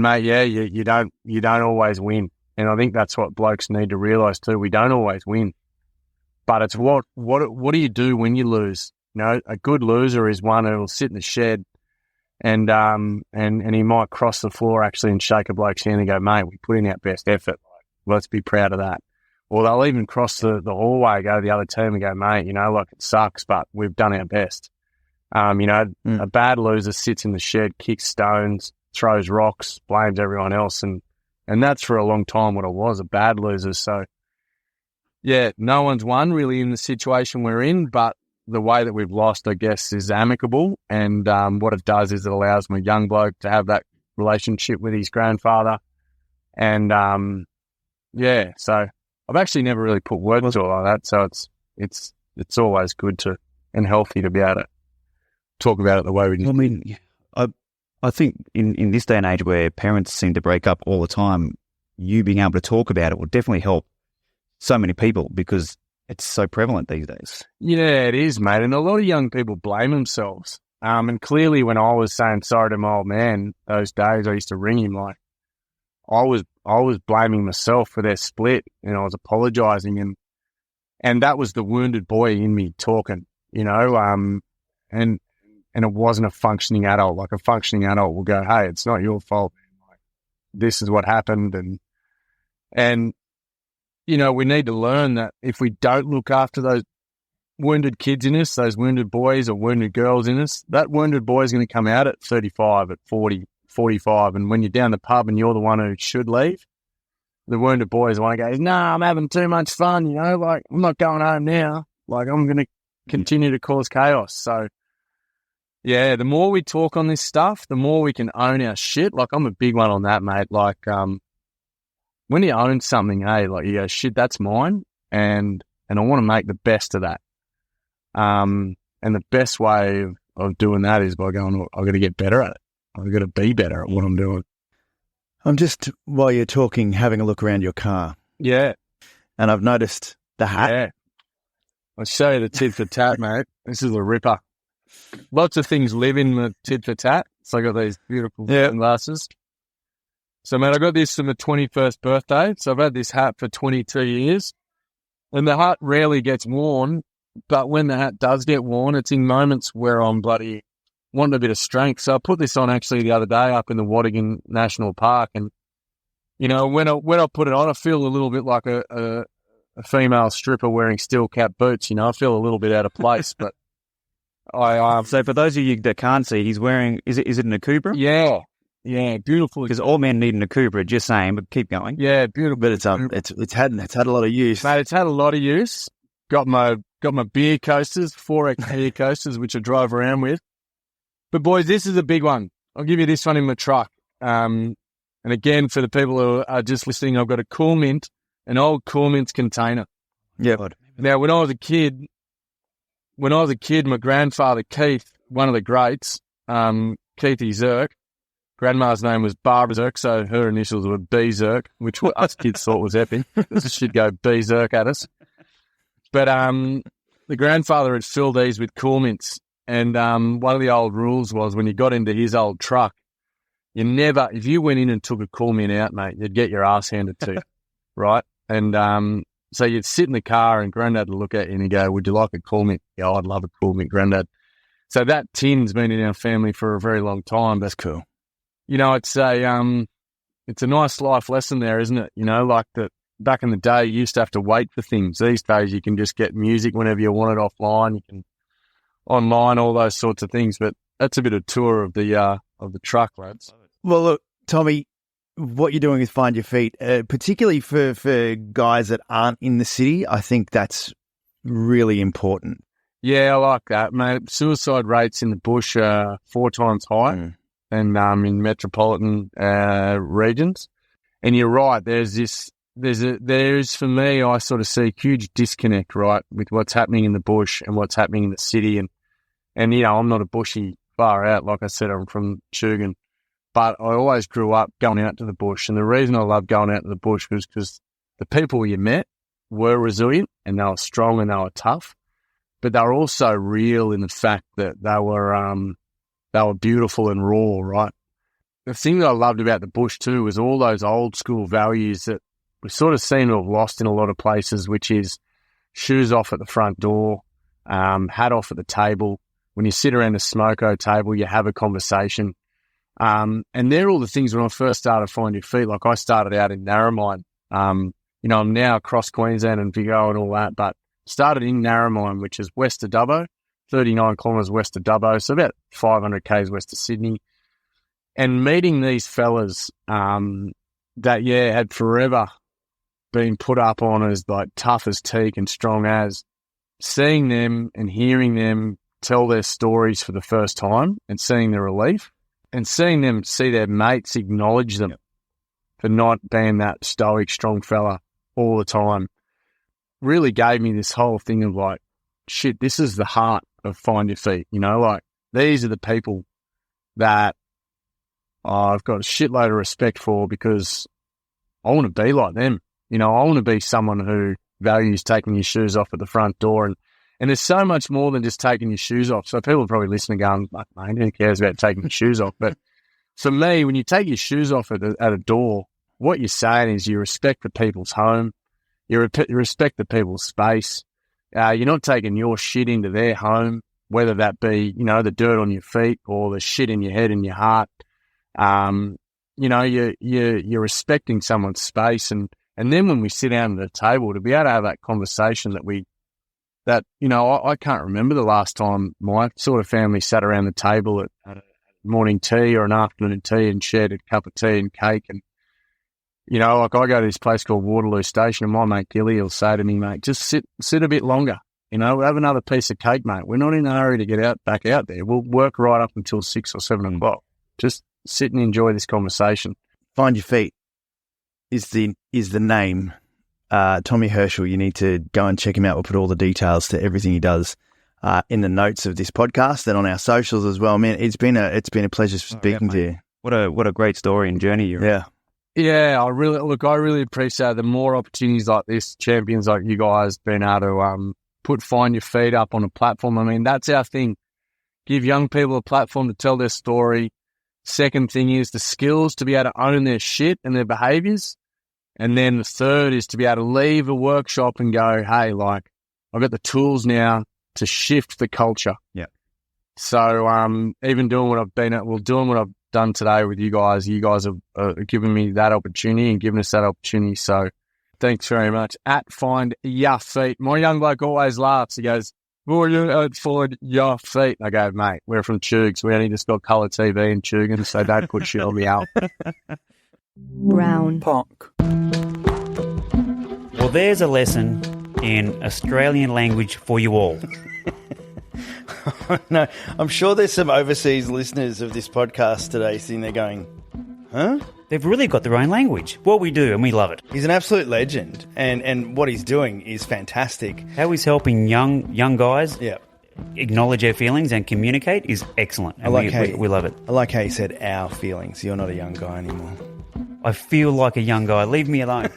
mate, yeah, you don't always win. And I think that's what blokes need to realise too. We don't always win, but it's what do you do when you lose? A good loser is one who will sit in the shed and he might cross the floor actually and shake a bloke's hand and go, mate, we put in our best effort. Like, let's be proud of that. Or they'll even cross the hallway, go to the other team and go, mate, like, it sucks, but we've done our best. A bad loser sits in the shed, kicks stones, throws rocks, blames everyone else. And that's for a long time what I was, a bad loser. So, yeah, no one's won really in the situation we're in, but the way that we've lost, I guess, is amicable. And what it does is it allows my young bloke to have that relationship with his grandfather. And, yeah, so I've actually never really put words to it like that. So it's always good to and healthy to be able to talk about it the way we do. I mean, I think in this day and age where parents seem to break up all the time, you being able to talk about it will definitely help so many people because it's so prevalent these days. Yeah, it is, mate. And a lot of young people blame themselves. And clearly when I was saying sorry to my old man those days, I used to ring him like I was blaming myself for their split and I was apologising and that was the wounded boy in me talking, you know, and it wasn't a functioning adult. Like a functioning adult will go, hey, it's not your fault. Like, this is what happened. And, you know, we need to learn that if we don't look after those wounded kids in us, those wounded boys or wounded girls in us, that wounded boy is going to come out at 35, at 40, 45. And when you're down the pub and you're the one who should leave, the wounded boy is the one who goes, nah, I'm having too much fun, you know, like I'm not going home now. Like I'm going to continue to cause chaos. So, yeah, the more we talk on this stuff, the more we can own our shit. Like I'm a big one on that, mate. Like when you own something, hey, like you go, shit, that's mine, and I want to make the best of that. And the best way of doing that is by going, I've got to get better at it. I've got to be better at what I'm doing. I'm just, while you're talking, having a look around your car. Yeah. And I've noticed the hat. Yeah. I'll show you the tit for tat, mate. This is a ripper. Lots of things live in the tit for tat. So I got these beautiful glasses. So, mate, I got this for my 21st birthday. So I've had this hat for 22 years. And the hat rarely gets worn. But when the hat does get worn, it's in moments where I'm bloody wanting a bit of strength. So I put this on actually the other day up in the Wadigan National Park. And, you know, when I put it on, I feel a little bit like a female stripper wearing steel cap boots. You know, I feel a little bit out of place. But So for those of you that can't see, he's wearing, is it an Akubra? Yeah. Yeah, beautiful. Because all men need an Akubra, just saying, but keep going. Yeah, beautiful. But it's had a lot of use. Mate, it's had a lot of use. Got my beer coasters, 4X beer coasters, which I drive around with. But boys, this is a big one. I'll give you this one in my truck. And again, for the people who are just listening, I've got a Cool Mint, an old Cool Mint container. Yeah. Now, when I was a kid, my grandfather Keith, one of the greats, Keithy Zirk, grandma's name was Barbara Zirk, so her initials were B Zirk, which us kids thought was epic. She'd go B Zirk at us. But the grandfather had filled these with Cool Mints, and one of the old rules was when you got into his old truck, if you went in and took a Cool Mint out, mate, you'd get your ass handed to you, right? And so you'd sit in the car and Grandad would look at you and he'd go, would you like a Cool Mint? Yeah, I'd love a Cool Mint, Grandad. So that tin's been in our family for a very long time. That's cool. You know, it's a nice life lesson there, isn't it? You know, like that back in the day, you used to have to wait for things. These days, you can just get music whenever you want it offline. You can online, all those sorts of things. But that's a bit of tour of the truck, lads. Well, look, Tommy, what you're doing with Find Your Feet, particularly for guys that aren't in the city, I think that's really important. Yeah, I like that, mate. Suicide rates in the bush are 4 times higher than in metropolitan regions. And you're right. There's for me, I sort of see a huge disconnect, right, with what's happening in the bush and what's happening in the city. And you know, I'm not a bushy far out. Like I said, I'm from Chugan. But I always grew up going out to the bush. And the reason I loved going out to the bush was because the people you met were resilient and they were strong and they were tough. But they were also real in the fact that they were beautiful and raw, right? The thing that I loved about the bush too was all those old school values that we sort of seem to have lost in a lot of places, which is shoes off at the front door, hat off at the table. When you sit around a smoko table, you have a conversation. And they're all the things when I first started Find Your Feet. Like I started out in Narromine. You know, I'm now across Queensland and Vigo and all that, but started in Narromine, which is west of Dubbo, 39 kilometres west of Dubbo, so about 500 k's west of Sydney. And meeting these fellas that, had forever been put up on as like tough as teak and strong as, seeing them and hearing them tell their stories for the first time and seeing the relief and seeing them see their mates acknowledge them for not being that stoic, strong fella all the time really gave me this whole thing of like, shit, this is the heart of Find Your Feet, you know, like these are the people that I've got a shitload of respect for, because I want to be like them. You know, I want to be someone who values taking your shoes off at the front door. And there's so much more than just taking your shoes off. So people are probably listening going, mate, who cares about taking your shoes off? But for me, when you take your shoes off at a door, what you're saying is you respect the people's home. You respect the people's space. You're not taking your shit into their home, whether that be, you know, the dirt on your feet or the shit in your head and your heart. You know, you're respecting someone's space. And then when we sit down at the table, to be able to have that conversation that, you know, I can't remember the last time my sort of family sat around the table at a morning tea or an afternoon tea and shared a cup of tea and cake. And, you know, like I go to this place called Waterloo Station, and my mate Gilly will say to me, mate, just sit a bit longer. You know, have another piece of cake, mate. We're not in a hurry to get back out there. We'll work right up until 6 or 7 o'clock. Just sit and enjoy this conversation. Find Your Feet is the name. Tommy Herschell, you need to go and check him out. We'll put all the details to everything he does in the notes of this podcast and on our socials as well. Man, it's been a pleasure speaking to you. What a great story and journey you're on. Yeah, I really appreciate the more opportunities like this, champions like you guys being able to Find Your Feet up on a platform. I mean, that's our thing. Give young people a platform to tell their story. Second thing is the skills to be able to own their shit and their behaviours. And then the third is to be able to leave a workshop and go, hey, like, I've got the tools now to shift the culture. Yeah. So even doing what I've done today with you guys have given me that opportunity and given us that opportunity. So thanks very much. At Find Your Feet. My young bloke always laughs. He goes, well, you at Find Your Feet. I go, mate, we're from Chugs. We only just got colour TV in Chugan, so don't put shit on me out. Brown Park. Well, there's a lesson in Australian language for you all. No, I'm sure there's some overseas listeners of this podcast today sitting there going, huh? They've really got their own language. Well, we do, and we love it. He's an absolute legend, and what he's doing is fantastic. How he's helping young guys Yeah. acknowledge their feelings and communicate is excellent. And we love it. I like how he said our feelings. You're not a young guy anymore. I feel like a young guy. Leave me alone.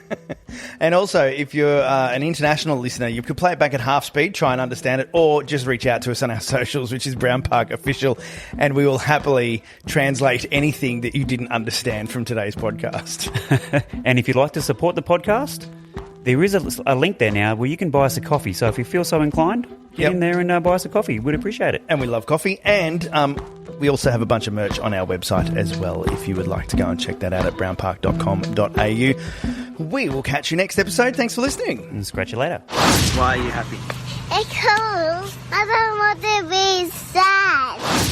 And also, if you're an international listener, you could play it back at half speed, try and understand it, or just reach out to us on our socials, which is Brown Park Official, and we will happily translate anything that you didn't understand from today's podcast. And if you'd like to support the podcast, there is a link there now where you can buy us a coffee. So if you feel so inclined, get in there and buy us a coffee. We'd appreciate it. And we love coffee. And we also have a bunch of merch on our website as well, if you would like to go and check that out at brownpark.com.au. We will catch you next episode. Thanks for listening. And scratch you later. Why are you happy? Because I don't want to be sad.